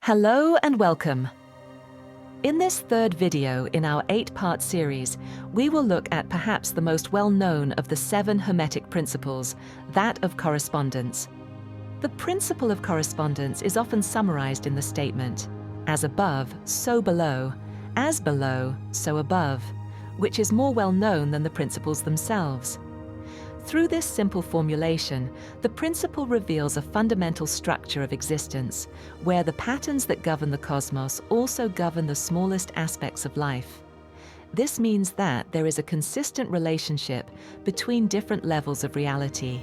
Hello and welcome. In this third video in our 8-part series, we will look at perhaps the most well-known of the 7 Hermetic principles, that of correspondence. The principle of correspondence is often summarized in the statement, as above, so below, as below, so above, which is more well-known than the principles themselves. Through this simple formulation, the principle reveals a fundamental structure of existence, where the patterns that govern the cosmos also govern the smallest aspects of life. This means that there is a consistent relationship between different levels of reality.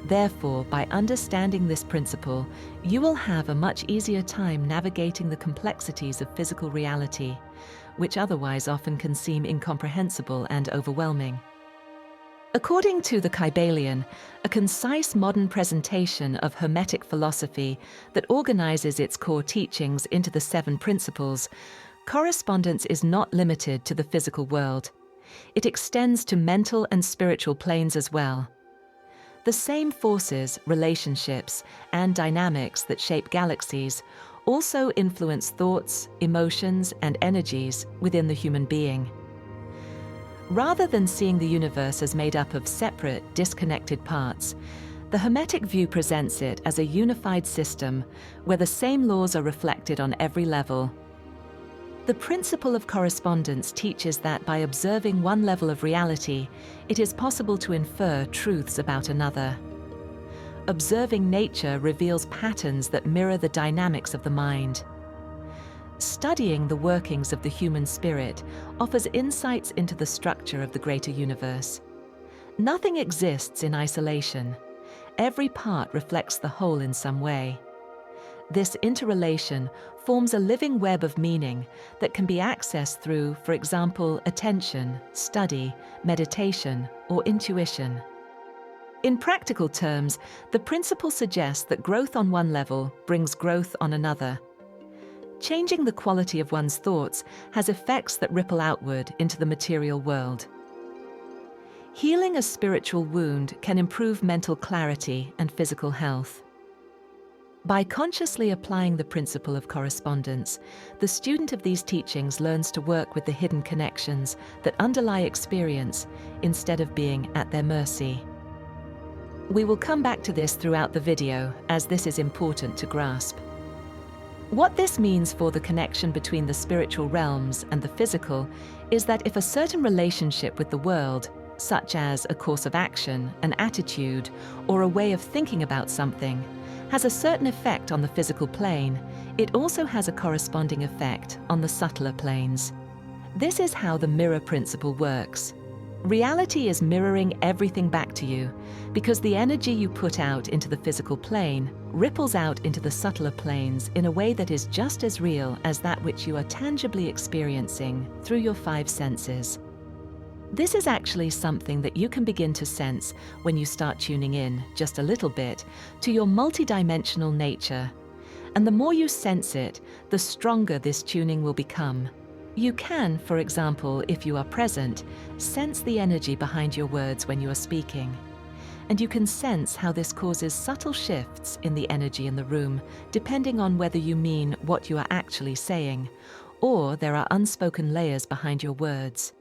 Therefore, by understanding this principle, you will have a much easier time navigating the complexities of physical reality, which otherwise often can seem incomprehensible and overwhelming. According to the Kybalion, a concise modern presentation of Hermetic philosophy that organizes its core teachings into the 7 principles, correspondence is not limited to the physical world. It extends to mental and spiritual planes as well. The same forces, relationships, and dynamics that shape galaxies also influence thoughts, emotions, and energies within the human being. Rather than seeing the universe as made up of separate, disconnected parts, the Hermetic view presents it as a unified system where the same laws are reflected on every level. The principle of correspondence teaches that by observing one level of reality, it is possible to infer truths about another. Observing nature reveals patterns that mirror the dynamics of the mind. Studying the workings of the human spirit offers insights into the structure of the greater universe. Nothing exists in isolation. Every part reflects the whole in some way. This interrelation forms a living web of meaning that can be accessed through, for example, attention, study, meditation, or intuition. In practical terms, the principle suggests that growth on one level brings growth on another. Changing the quality of one's thoughts has effects that ripple outward into the material world. Healing a spiritual wound can improve mental clarity and physical health. By consciously applying the principle of correspondence, the student of these teachings learns to work with the hidden connections that underlie experience instead of being at their mercy. We will come back to this throughout the video, as this is important to grasp. What this means for the connection between the spiritual realms and the physical is that if a certain relationship with the world, such as a course of action, an attitude, or a way of thinking about something, has a certain effect on the physical plane, it also has a corresponding effect on the subtler planes. This is how the mirror principle works. Reality is mirroring everything back to you, because the energy you put out into the physical plane ripples out into the subtler planes in a way that is just as real as that which you are tangibly experiencing through your 5 senses. This is actually something that you can begin to sense when you start tuning in, just a little bit, to your multidimensional nature. And the more you sense it, the stronger this tuning will become. You can, for example, if you are present, sense the energy behind your words when you are speaking. And you can sense how this causes subtle shifts in the energy in the room, depending on whether you mean what you are actually saying, or there are unspoken layers behind your words.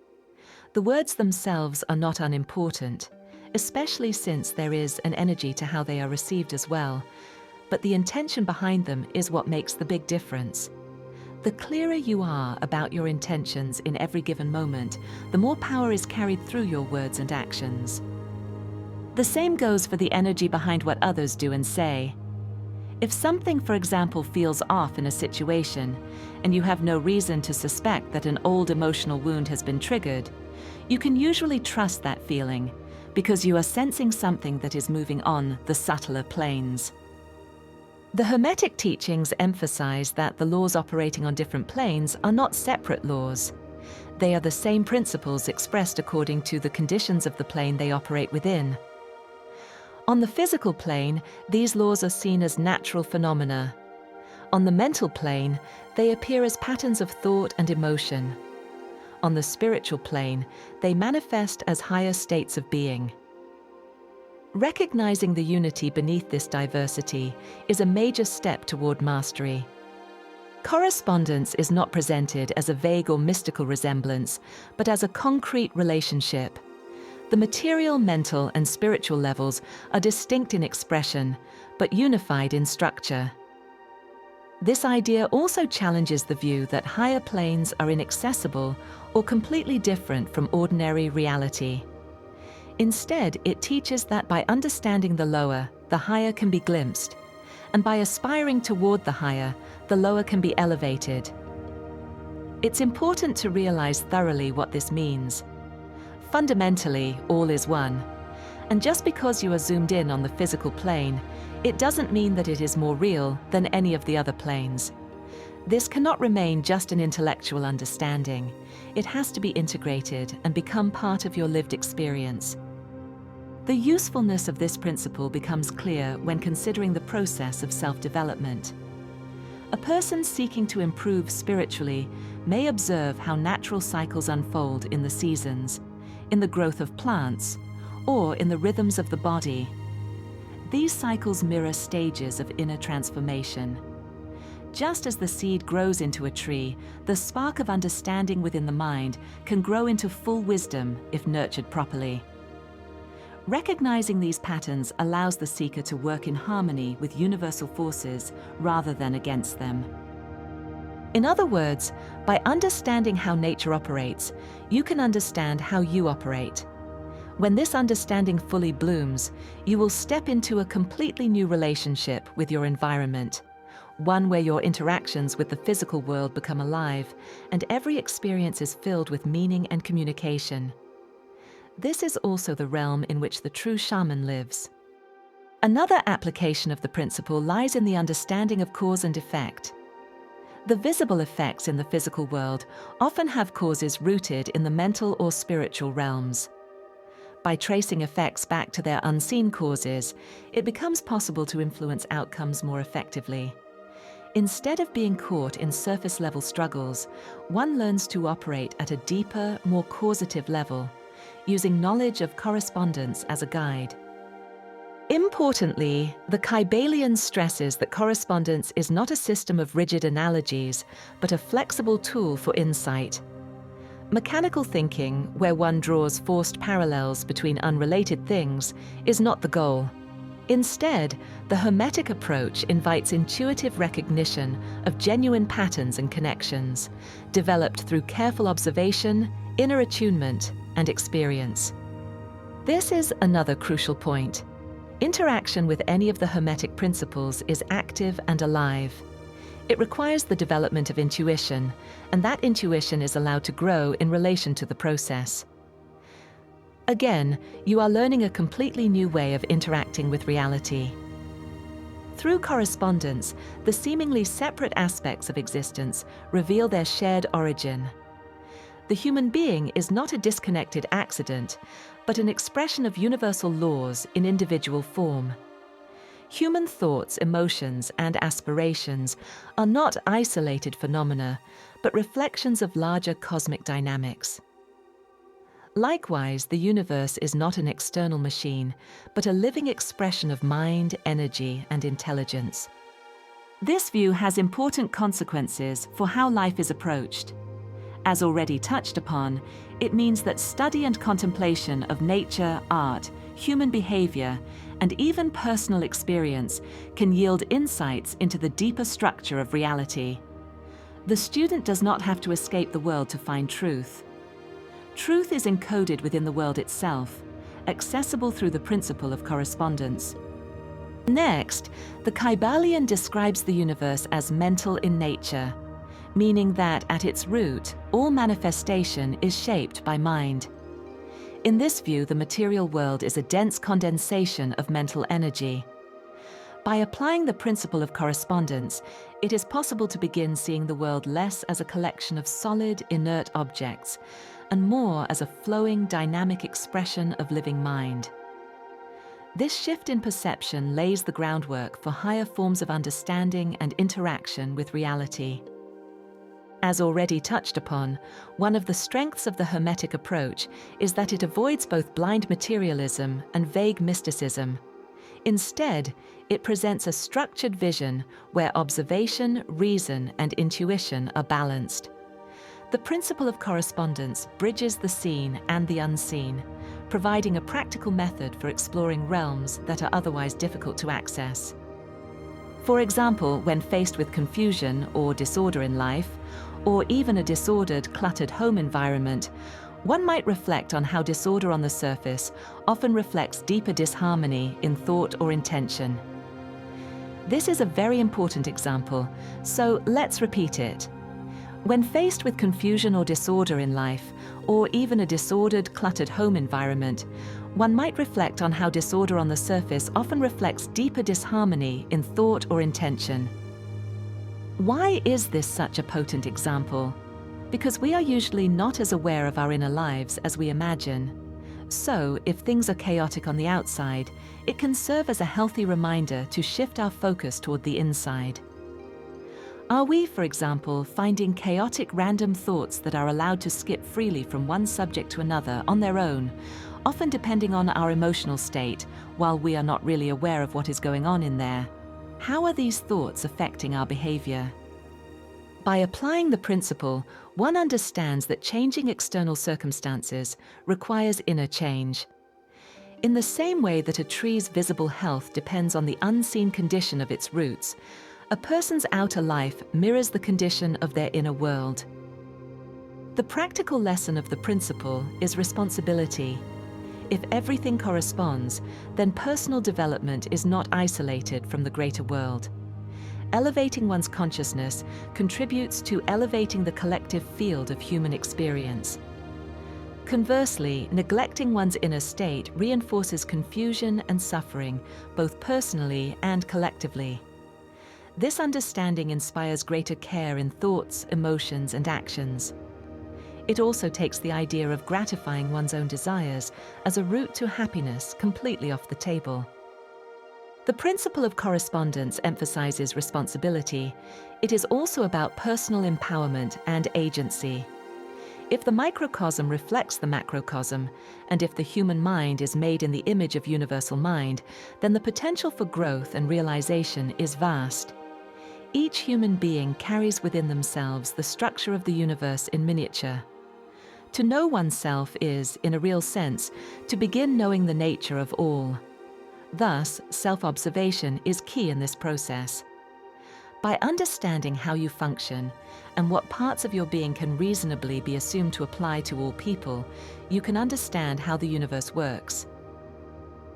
The words themselves are not unimportant, especially since there is an energy to how they are received as well, but the intention behind them is what makes the big difference. The clearer you are about your intentions in every given moment, the more power is carried through your words and actions. The same goes for the energy behind what others do and say. If something, for example, feels off in a situation, and you have no reason to suspect that an old emotional wound has been triggered, you can usually trust that feeling, because you are sensing something that is moving on the subtler planes. The Hermetic teachings emphasize that the laws operating on different planes are not separate laws. They are the same principles expressed according to the conditions of the plane they operate within. On the physical plane, these laws are seen as natural phenomena. On the mental plane, they appear as patterns of thought and emotion. On the spiritual plane, they manifest as higher states of being. Recognizing the unity beneath this diversity is a major step toward mastery. Correspondence is not presented as a vague or mystical resemblance, but as a concrete relationship. The material, mental, and spiritual levels are distinct in expression, but unified in structure. This idea also challenges the view that higher planes are inaccessible or completely different from ordinary reality. Instead, it teaches that by understanding the lower, the higher can be glimpsed, and by aspiring toward the higher, the lower can be elevated. It's important to realize thoroughly what this means. Fundamentally, all is one. And just because you are zoomed in on the physical plane, it doesn't mean that it is more real than any of the other planes. This cannot remain just an intellectual understanding. It has to be integrated and become part of your lived experience. The usefulness of this principle becomes clear when considering the process of self-development. A person seeking to improve spiritually may observe how natural cycles unfold in the seasons, in the growth of plants, or in the rhythms of the body. These cycles mirror stages of inner transformation. Just as the seed grows into a tree, the spark of understanding within the mind can grow into full wisdom if nurtured properly. Recognizing these patterns allows the seeker to work in harmony with universal forces rather than against them. In other words, by understanding how nature operates, you can understand how you operate. When this understanding fully blooms, you will step into a completely new relationship with your environment, one where your interactions with the physical world become alive and every experience is filled with meaning and communication. This is also the realm in which the true shaman lives. Another application of the principle lies in the understanding of cause and effect. The visible effects in the physical world often have causes rooted in the mental or spiritual realms. By tracing effects back to their unseen causes, it becomes possible to influence outcomes more effectively. Instead of being caught in surface-level struggles, one learns to operate at a deeper, more causative level, using knowledge of correspondence as a guide. Importantly, the Kybalion stresses that correspondence is not a system of rigid analogies, but a flexible tool for insight. Mechanical thinking, where one draws forced parallels between unrelated things, is not the goal. Instead, the Hermetic approach invites intuitive recognition of genuine patterns and connections, developed through careful observation, inner attunement, and experience. This is another crucial point. Interaction with any of the Hermetic principles is active and alive. It requires the development of intuition, and that intuition is allowed to grow in relation to the process. Again, you are learning a completely new way of interacting with reality. Through correspondence, the seemingly separate aspects of existence reveal their shared origin. The human being is not a disconnected accident, but an expression of universal laws in individual form. Human thoughts, emotions, and aspirations are not isolated phenomena, but reflections of larger cosmic dynamics. Likewise, the universe is not an external machine, but a living expression of mind, energy, and intelligence. This view has important consequences for how life is approached. As already touched upon, it means that study and contemplation of nature, art, human behavior, and even personal experience can yield insights into the deeper structure of reality. The student does not have to escape the world to find truth. Truth is encoded within the world itself, accessible through the principle of correspondence. Next, the Kybalion describes the universe as mental in nature, meaning that at its root, all manifestation is shaped by mind. In this view, the material world is a dense condensation of mental energy. By applying the principle of correspondence, it is possible to begin seeing the world less as a collection of solid, inert objects, and more as a flowing, dynamic expression of living mind. This shift in perception lays the groundwork for higher forms of understanding and interaction with reality. As already touched upon, one of the strengths of the Hermetic approach is that it avoids both blind materialism and vague mysticism. Instead, it presents a structured vision where observation, reason, and intuition are balanced. The principle of correspondence bridges the seen and the unseen, providing a practical method for exploring realms that are otherwise difficult to access. For example, when faced with confusion or disorder in life, or even a disordered, cluttered home environment, one might reflect on how disorder on the surface often reflects deeper disharmony in thought or intention. This is a very important example, so let's repeat it. When faced with confusion or disorder in life, or even a disordered, cluttered home environment, one might reflect on how disorder on the surface often reflects deeper disharmony in thought or intention. Why is this such a potent example? Because we are usually not as aware of our inner lives as we imagine. So, if things are chaotic on the outside, it can serve as a healthy reminder to shift our focus toward the inside. Are we, for example, finding chaotic random thoughts that are allowed to skip freely from one subject to another on their own, often depending on our emotional state, while we are not really aware of what is going on in there? How are these thoughts affecting our behavior? By applying the principle, one understands that changing external circumstances requires inner change. In the same way that a tree's visible health depends on the unseen condition of its roots, a person's outer life mirrors the condition of their inner world. The practical lesson of the principle is responsibility. If everything corresponds, then personal development is not isolated from the greater world. Elevating one's consciousness contributes to elevating the collective field of human experience. Conversely, neglecting one's inner state reinforces confusion and suffering, both personally and collectively. This understanding inspires greater care in thoughts, emotions, and actions. It also takes the idea of gratifying one's own desires as a route to happiness completely off the table. The principle of correspondence emphasizes responsibility. It is also about personal empowerment and agency. If the microcosm reflects the macrocosm, and if the human mind is made in the image of universal mind, then the potential for growth and realization is vast. Each human being carries within themselves the structure of the universe in miniature. To know oneself is, in a real sense, to begin knowing the nature of all. Thus, self-observation is key in this process. By understanding how you function and what parts of your being can reasonably be assumed to apply to all people, you can understand how the universe works.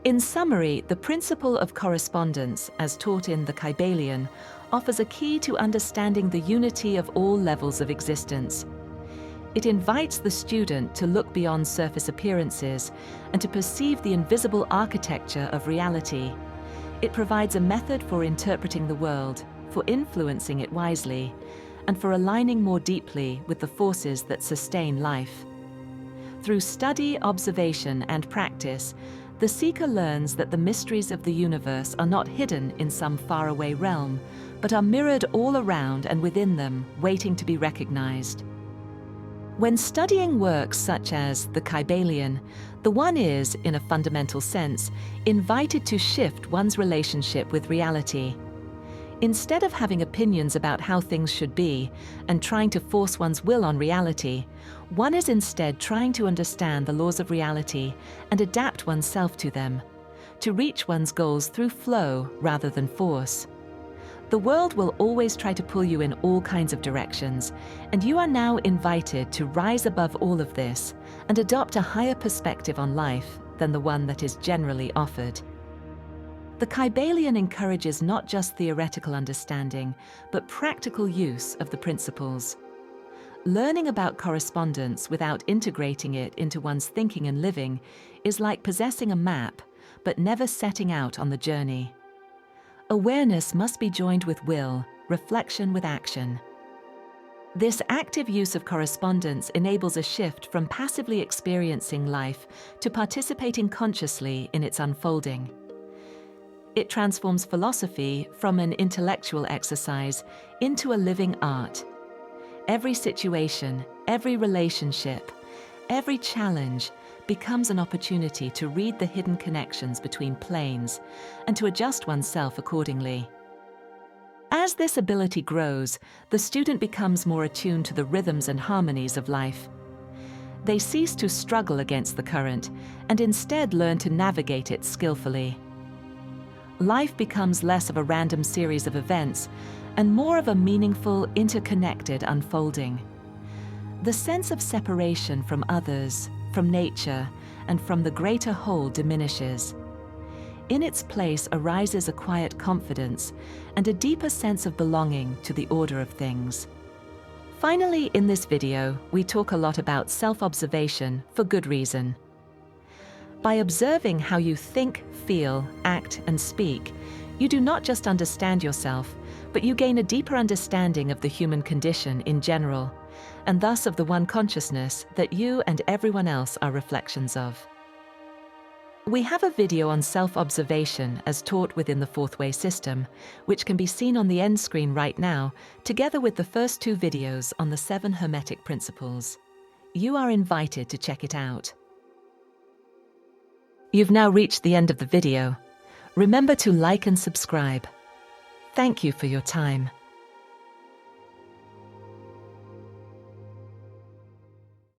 In summary, the principle of correspondence, as taught in the Kybalion, offers a key to understanding the unity of all levels of existence. It invites the student to look beyond surface appearances and to perceive the invisible architecture of reality. It provides a method for interpreting the world, for influencing it wisely, and for aligning more deeply with the forces that sustain life. Through study, observation, and practice, the seeker learns that the mysteries of the universe are not hidden in some faraway realm, but are mirrored all around and within them, waiting to be recognized. When studying works such as the Kybalion, the one is, in a fundamental sense, invited to shift one's relationship with reality. Instead of having opinions about how things should be and trying to force one's will on reality, one is instead trying to understand the laws of reality and adapt oneself to them, to reach one's goals through flow rather than force. The world will always try to pull you in all kinds of directions, and you are now invited to rise above all of this and adopt a higher perspective on life than the one that is generally offered. The Kybalion encourages not just theoretical understanding, but practical use of the principles. Learning about correspondence without integrating it into one's thinking and living is like possessing a map, but never setting out on the journey. Awareness must be joined with will, reflection with action. This active use of correspondence enables a shift from passively experiencing life to participating consciously in its unfolding. It transforms philosophy from an intellectual exercise into a living art. Every situation, every relationship, every challenge becomes an opportunity to read the hidden connections between planes and to adjust oneself accordingly. As this ability grows, the student becomes more attuned to the rhythms and harmonies of life. They cease to struggle against the current and instead learn to navigate it skillfully. Life becomes less of a random series of events and more of a meaningful, interconnected unfolding. The sense of separation from others, from nature, and from the greater whole diminishes. In its place arises a quiet confidence and a deeper sense of belonging to the order of things. Finally, in this video, we talk a lot about self-observation for good reason. By observing how you think, feel, act, and speak, you do not just understand yourself, but you gain a deeper understanding of the human condition in general, and thus of the one consciousness that you and everyone else are reflections of. We have a video on self-observation as taught within the Fourth Way system, which can be seen on the end screen right now, together with the first 2 videos on the 7 Hermetic Principles. You are invited to check it out. You've now reached the end of the video. Remember to like and subscribe. Thank you for your time.